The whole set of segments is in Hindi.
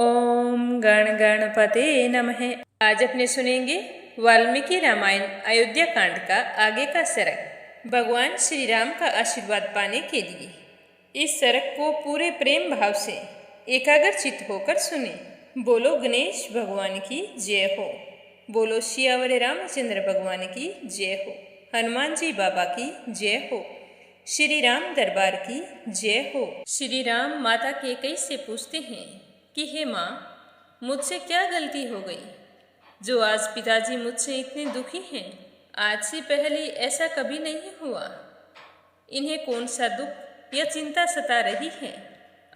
ओम गण गणपते नमः। आज अपने सुनेंगे वाल्मीकि रामायण अयोध्या कांड का आगे का सरक। भगवान श्री राम का आशीर्वाद पाने के लिए इस सरक को पूरे प्रेम भाव से एकाग्रचित्त होकर सुने। बोलो गणेश भगवान की जय हो। बोलो सियावर रामचंद्र भगवान की जय हो। हनुमान जी बाबा की जय हो। श्री राम दरबार की जय हो। श्री राम माता कैकेयी से पूछते हैं कि हे माँ, मुझसे क्या गलती हो गई जो आज पिताजी मुझसे इतने दुखी हैं। आज से पहले ऐसा कभी नहीं हुआ। इन्हें कौन सा दुख या चिंता सता रही है,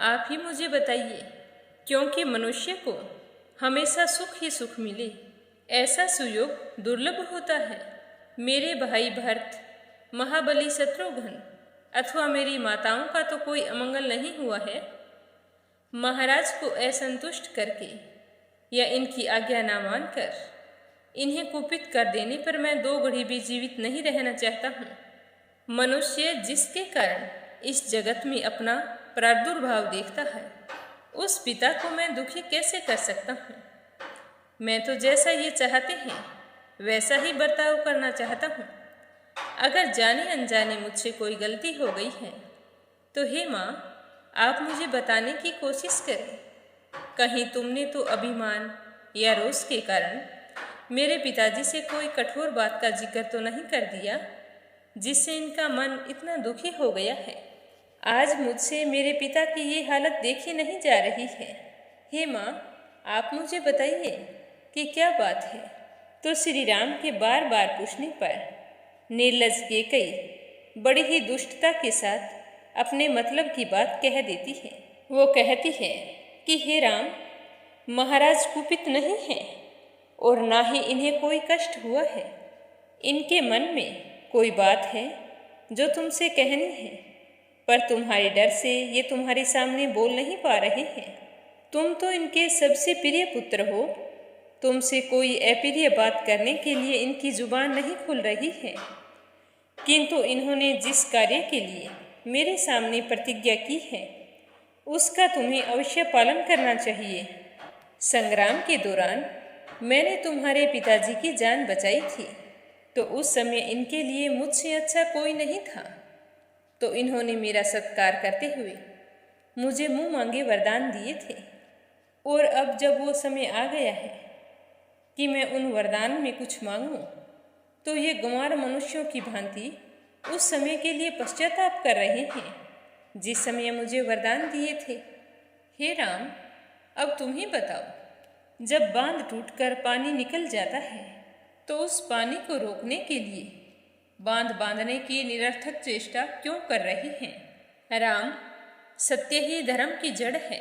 आप ही मुझे बताइए। क्योंकि मनुष्य को हमेशा सुख ही सुख मिले, ऐसा सुयोग दुर्लभ होता है। मेरे भाई भरत, महाबली शत्रुघ्न अथवा मेरी माताओं का तो कोई अमंगल नहीं हुआ है। महाराज को असंतुष्ट करके या इनकी आज्ञा ना मानकर इन्हें कुपित कर देने पर मैं 2 घड़ी भी जीवित नहीं रहना चाहता हूँ। मनुष्य जिसके कारण इस जगत में अपना प्रादुर्भाव देखता है, उस पिता को मैं दुखी कैसे कर सकता हूँ। मैं तो जैसा ये चाहते हैं वैसा ही बर्ताव करना चाहता हूँ। अगर जाने अनजाने मुझसे कोई गलती हो गई है तो हे माँ, आप मुझे बताने की कोशिश करें। कहीं तुमने तो अभिमान या रोष के कारण मेरे पिताजी से कोई कठोर बात का जिक्र तो नहीं कर दिया जिससे इनका मन इतना दुखी हो गया है। आज मुझसे मेरे पिता की ये हालत देखी नहीं जा रही है। हे माँ, आप मुझे बताइए कि क्या बात है। तो श्री राम के बार बार पूछने पर निर्लज कैकेयी बड़ी ही दुष्टता के साथ अपने मतलब की बात कह देती है। वो कहती है कि हे राम, महाराज कुपित नहीं है और ना ही इन्हें कोई कष्ट हुआ है। इनके मन में कोई बात है जो तुमसे कहनी है, पर तुम्हारे डर से ये तुम्हारे सामने बोल नहीं पा रहे हैं। तुम तो इनके सबसे प्रिय पुत्र हो। तुमसे कोई अप्रिय बात करने के लिए इनकी जुबान नहीं खुल रही है, किंतु इन्होंने जिस कार्य के लिए मेरे सामने प्रतिज्ञा की है उसका तुम्हें अवश्य पालन करना चाहिए। संग्राम के दौरान मैंने तुम्हारे पिताजी की जान बचाई थी, तो उस समय इनके लिए मुझसे अच्छा कोई नहीं था, तो इन्होंने मेरा सत्कार करते हुए मुझे मुंह मांगे वरदान दिए थे। और अब जब वो समय आ गया है कि मैं उन वरदान में कुछ मांगूं, तो ये गंवार मनुष्यों की भांति उस समय के लिए पश्चाताप कर रहे हैं जिस समय मुझे वरदान दिए थे। हे राम, अब तुम ही बताओ, जब बांध टूटकर पानी निकल जाता है तो उस पानी को रोकने के लिए बांध बांधने की निरर्थक चेष्टा क्यों कर रही हैं। राम, सत्य ही धर्म की जड़ है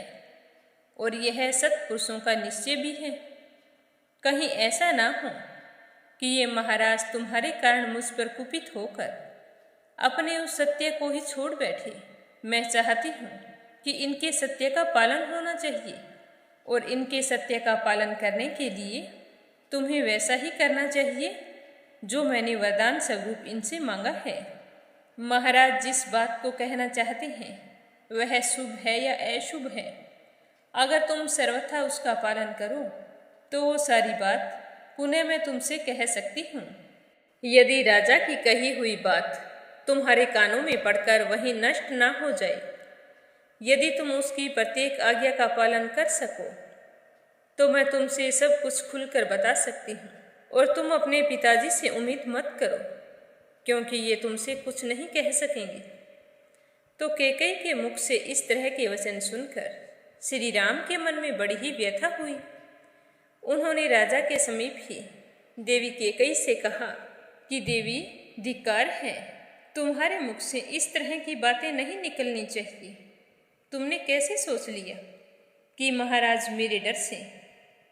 और यह सत्पुरुषों का निश्चय भी है। कहीं ऐसा ना हो कि ये महाराज तुम्हारे कारण मुझ पर कुपित होकर अपने उस सत्य को ही छोड़ बैठे। मैं चाहती हूँ कि इनके सत्य का पालन होना चाहिए और इनके सत्य का पालन करने के लिए तुम्हें वैसा ही करना चाहिए जो मैंने वरदान स्वरूप इनसे मांगा है। महाराज जिस बात को कहना चाहते हैं वह शुभ है या अशुभ है, अगर तुम सर्वथा उसका पालन करो तो वो सारी बात पुनः मैं तुमसे कह सकती हूँ। यदि राजा की कही हुई बात तुम्हारे कानों में पड़कर वहीं नष्ट ना हो जाए, यदि तुम उसकी प्रत्येक आज्ञा का पालन कर सको, तो मैं तुमसे सब कुछ खुलकर बता सकती हूँ। और तुम अपने पिताजी से उम्मीद मत करो, क्योंकि ये तुमसे कुछ नहीं कह सकेंगे। तो कैकेयी के मुख से इस तरह के वचन सुनकर श्री राम के मन में बड़ी ही व्यथा हुई। उन्होंने राजा के समीप ही देवी कैकेयी से कहा कि देवी, धिक्कार है, तुम्हारे मुख से इस तरह की बातें नहीं निकलनी चाहिए। तुमने कैसे सोच लिया कि महाराज मेरे डर से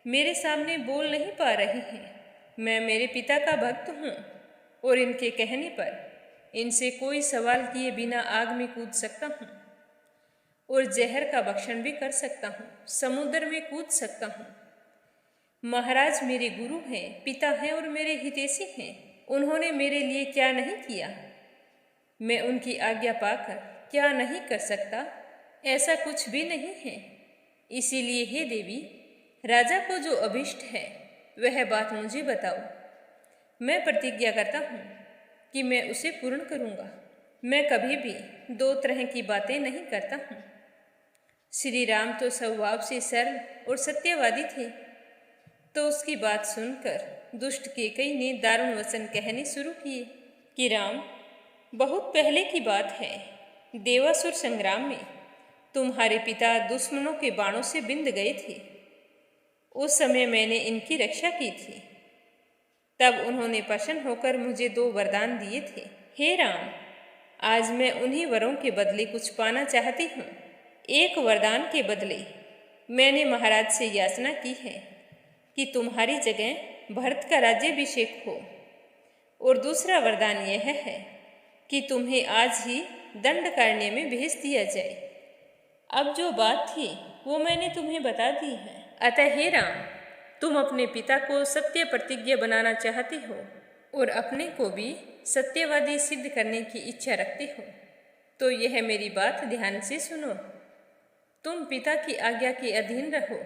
मेरे सामने बोल नहीं पा रहे हैं। मैं मेरे पिता का भक्त हूँ और इनके कहने पर इनसे कोई सवाल किए बिना आग में कूद सकता हूँ और जहर का भक्षण भी कर सकता हूँ, समुद्र में कूद सकता हूँ। महाराज मेरे गुरु हैं, पिता हैं और मेरे हितैषी हैं। उन्होंने मेरे लिए क्या नहीं किया। मैं उनकी आज्ञा पाकर क्या नहीं कर सकता, ऐसा कुछ भी नहीं है। इसीलिए हे देवी, राजा को जो अभिष्ट है वह बात मुझे बताओ। मैं प्रतिज्ञा करता हूँ कि मैं उसे पूर्ण करूँगा। मैं कभी भी दो तरह की बातें नहीं करता हूँ। श्री राम तो स्वभाव से सरल और सत्यवादी थे, तो उसकी बात सुनकर दुष्ट केकई ने दारुण वचन कहने शुरू किए कि राम, बहुत पहले की बात है, देवासुर संग्राम में तुम्हारे पिता दुश्मनों के बाणों से बिंध गए थे। उस समय मैंने इनकी रक्षा की थी। तब उन्होंने प्रसन्न होकर मुझे 2 वरदान दिए थे। हे राम, आज मैं उन्हीं वरों के बदले कुछ पाना चाहती हूँ। एक वरदान के बदले मैंने महाराज से याचना की है कि तुम्हारी जगह भरत का राज्याभिषेक हो, और दूसरा वरदान यह है कि तुम्हें आज ही दंडकारण्य में भेज दिया जाए। अब जो बात थी वो मैंने तुम्हें बता दी है। अतः हे राम, तुम अपने पिता को सत्य प्रतिज्ञा बनाना चाहते हो और अपने को भी सत्यवादी सिद्ध करने की इच्छा रखते हो, तो यह मेरी बात ध्यान से सुनो। तुम पिता की आज्ञा के अधीन रहो।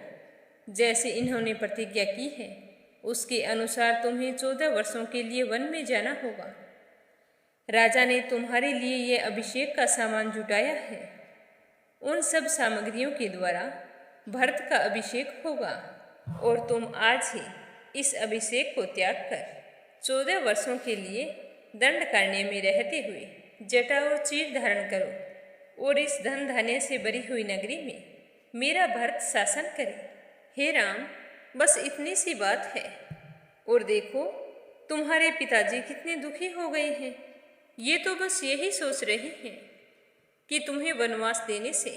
जैसे इन्होंने प्रतिज्ञा की है उसके अनुसार तुम्हें 14 वर्षों के लिए वन में जाना होगा। राजा ने तुम्हारे लिए यह अभिषेक का सामान जुटाया है। उन सब सामग्रियों के द्वारा भरत का अभिषेक होगा, और तुम आज ही इस अभिषेक को त्याग कर 14 वर्षों के लिए दंडकारण्य में रहते हुए जटा और चीर धारण करो, और इस धन धान्य से भरी हुई नगरी में मेरा भरत शासन करे। हे राम, बस इतनी सी बात है। और देखो, तुम्हारे पिताजी कितने दुखी हो गए हैं। ये तो बस यही सोच रहे हैं कि तुम्हें वनवास देने से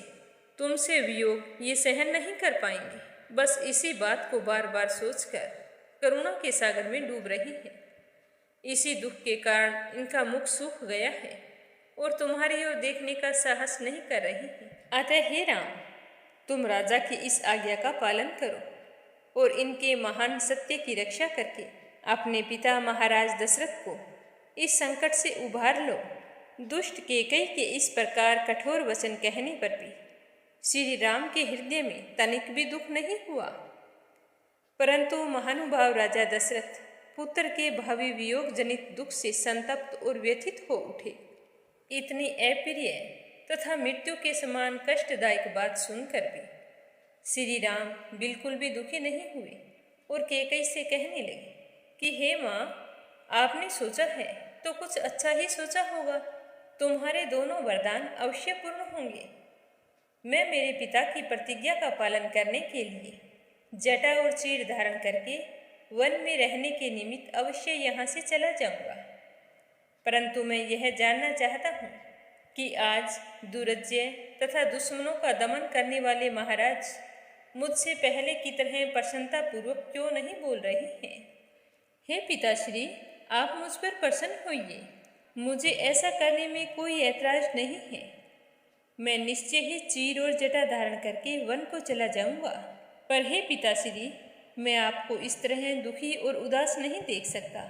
तुमसे वियोग ये सहन नहीं कर पाएंगे। बस इसी बात को बार बार सोचकर करुणा के सागर में डूब रही है। इसी दुख के कारण इनका मुख सूख गया है और तुम्हारी ओर देखने का साहस नहीं कर रही है। अतः हे राम, तुम राजा की इस आज्ञा का पालन करो और इनके महान सत्य की रक्षा करके अपने पिता महाराज दशरथ को इस संकट से उबार लो। दुष्ट केकई के इस प्रकार कठोर वचन कहने पर भी श्री राम के हृदय में तनिक भी दुख नहीं हुआ, परंतु महानुभाव राजा दशरथ पुत्र के भावी वियोग जनित दुख से संतप्त और व्यथित हो उठे। इतनी अप्रिय तथा मृत्यु के समान कष्टदायक बात सुनकर भी श्री राम बिल्कुल भी दुखी नहीं हुए और केकई से कहने लगे कि हे माँ, आपने सोचा है तो कुछ अच्छा ही सोचा होगा। तुम्हारे दोनों वरदान अवश्य पूर्ण होंगे। मैं मेरे पिता की प्रतिज्ञा का पालन करने के लिए जटा और चीर धारण करके वन में रहने के निमित्त अवश्य यहाँ से चला जाऊंगा। परंतु मैं यह जानना चाहता हूँ कि आज दुर्जय तथा दुश्मनों का दमन करने वाले महाराज मुझसे पहले की तरह प्रसन्नतापूर्वक क्यों नहीं बोल रहे हैं। हे पिताश्री, आप मुझ पर प्रसन्न होइए। मुझे ऐसा करने में कोई ऐतराज नहीं है। मैं निश्चय ही चीर और जटा धारण करके वन को चला जाऊंगा। पर हे पिताश्री, मैं आपको इस तरह दुखी और उदास नहीं देख सकता।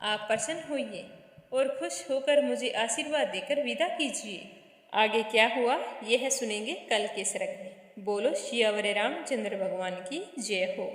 आप प्रसन्न होइए और खुश होकर मुझे आशीर्वाद देकर विदा कीजिए। आगे क्या हुआ यह सुनेंगे कल के सरग में। बोलो सियावर रामचंद्र भगवान की जय हो।